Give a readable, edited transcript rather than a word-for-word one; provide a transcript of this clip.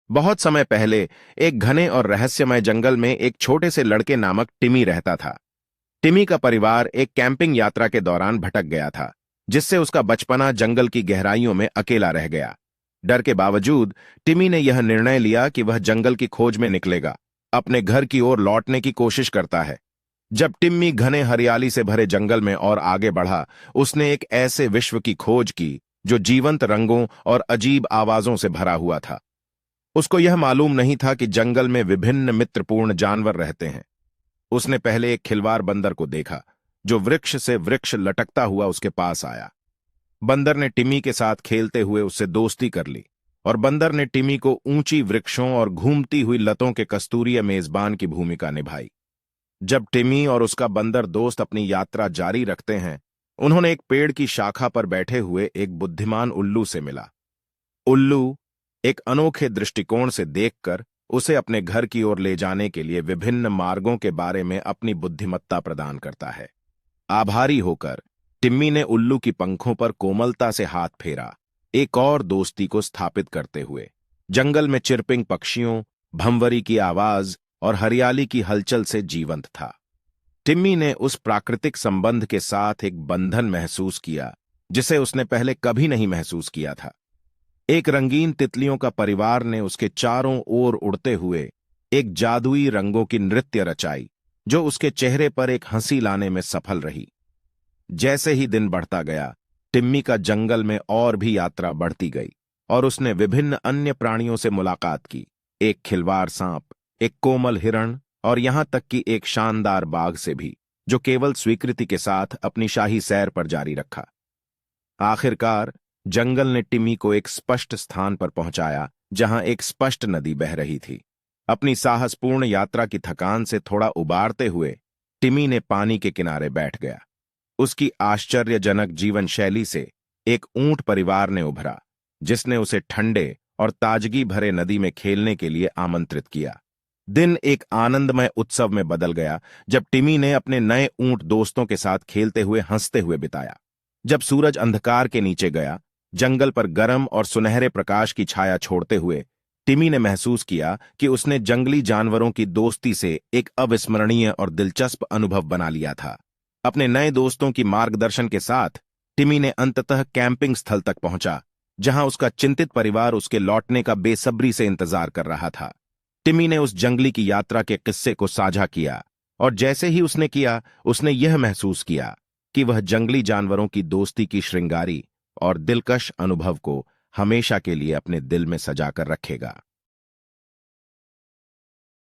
बहुत समय पहले एक घने और रहस्यमय जंगल में एक छोटे से लड़के नामक टिमी रहता था। टिमी का परिवार एक कैंपिंग यात्रा के दौरान भटक गया था, जिससे उसका बचपना जंगल की गहराइयों में अकेला रह गया। डर के बावजूद टिमी ने यह निर्णय लिया कि वह जंगल की खोज में निकलेगा, अपने घर की ओर लौटने की कोशिश करता है। जब टिम्मी घने हरियाली से भरे जंगल में और आगे बढ़ा, उसने एक ऐसे विश्व की खोज की जो जीवंत रंगों और अजीब आवाजों से भरा हुआ था। उसको यह मालूम नहीं था कि जंगल में विभिन्न मित्रपूर्ण जानवर रहते हैं। उसने पहले एक खिलवाड़ बंदर को देखा, जो वृक्ष से वृक्ष लटकता हुआ उसके पास आया। बंदर ने टिमी के साथ खेलते हुए उससे दोस्ती कर ली, और बंदर ने टिमी को ऊंची वृक्षों और घूमती हुई लतों के कस्तूरी मेजबान की भूमिका निभाई। जब टिमी और उसका बंदर दोस्त अपनी यात्रा जारी रखते हैं, उन्होंने एक पेड़ की शाखा पर बैठे हुए एक बुद्धिमान उल्लू से मिला। उल्लू एक अनोखे दृष्टिकोण से देखकर उसे अपने घर की ओर ले जाने के लिए विभिन्न मार्गों के बारे में अपनी बुद्धिमत्ता प्रदान करता है। आभारी होकर टिम्मी ने उल्लू की पंखों पर कोमलता से हाथ फेरा, एक और दोस्ती को स्थापित करते हुए। जंगल में चिरपिंग पक्षियों, भंवरी की आवाज और हरियाली की हलचल से जीवंत था। टिम्मी ने उस प्राकृतिक संबंध के साथ एक बंधन महसूस किया जिसे उसने पहले कभी नहीं महसूस किया था। एक रंगीन तितलियों का परिवार ने उसके चारों ओर उड़ते हुए एक जादुई रंगों की नृत्य रचाई, जो उसके चेहरे पर एक हंसी लाने में सफल रही। जैसे ही दिन बढ़ता गया, टिम्मी का जंगल में और भी यात्रा बढ़ती गई, और उसने विभिन्न अन्य प्राणियों से मुलाकात की। एक खिलवाड़ सांप, एक कोमल हिरण और यहां तक कि एक शानदार बाघ से भी, जो केवल स्वीकृति के साथ अपनी शाही सैर पर जारी रखा। आखिरकार जंगल ने टिमी को एक स्पष्ट स्थान पर पहुंचाया, जहां एक स्पष्ट नदी बह रही थी। अपनी साहसपूर्ण यात्रा की थकान से थोड़ा उबारते हुए टिमी ने पानी के किनारे बैठ गया। उसकी आश्चर्यजनक जीवन शैली से एक ऊंट परिवार ने उभरा, जिसने उसे ठंडे और ताजगी भरे नदी में खेलने के लिए आमंत्रित किया। दिन एक आनंदमय उत्सव में बदल गया जब टिमी ने अपने नए ऊंट दोस्तों के साथ खेलते हुए हंसते हुए बिताया। जब सूरज अंधकार के नीचे गया, जंगल पर गर्म और सुनहरे प्रकाश की छाया छोड़ते हुए टिमी ने महसूस किया कि उसने जंगली जानवरों की दोस्ती से एक अविस्मरणीय और दिलचस्प अनुभव बना लिया था। अपने नए दोस्तों की मार्गदर्शन के साथ टिमी ने अंततः कैंपिंग स्थल तक पहुंचा, जहां उसका चिंतित परिवार उसके लौटने का बेसब्री से इंतजार कर रहा था। टिमी ने उस जंगली की यात्रा के किस्से को साझा किया, और जैसे ही उसने किया, उसने यह महसूस किया कि वह जंगली जानवरों की दोस्ती की श्रृंगारी और दिलकश अनुभव को हमेशा के लिए अपने दिल में सजा कर रखेगा।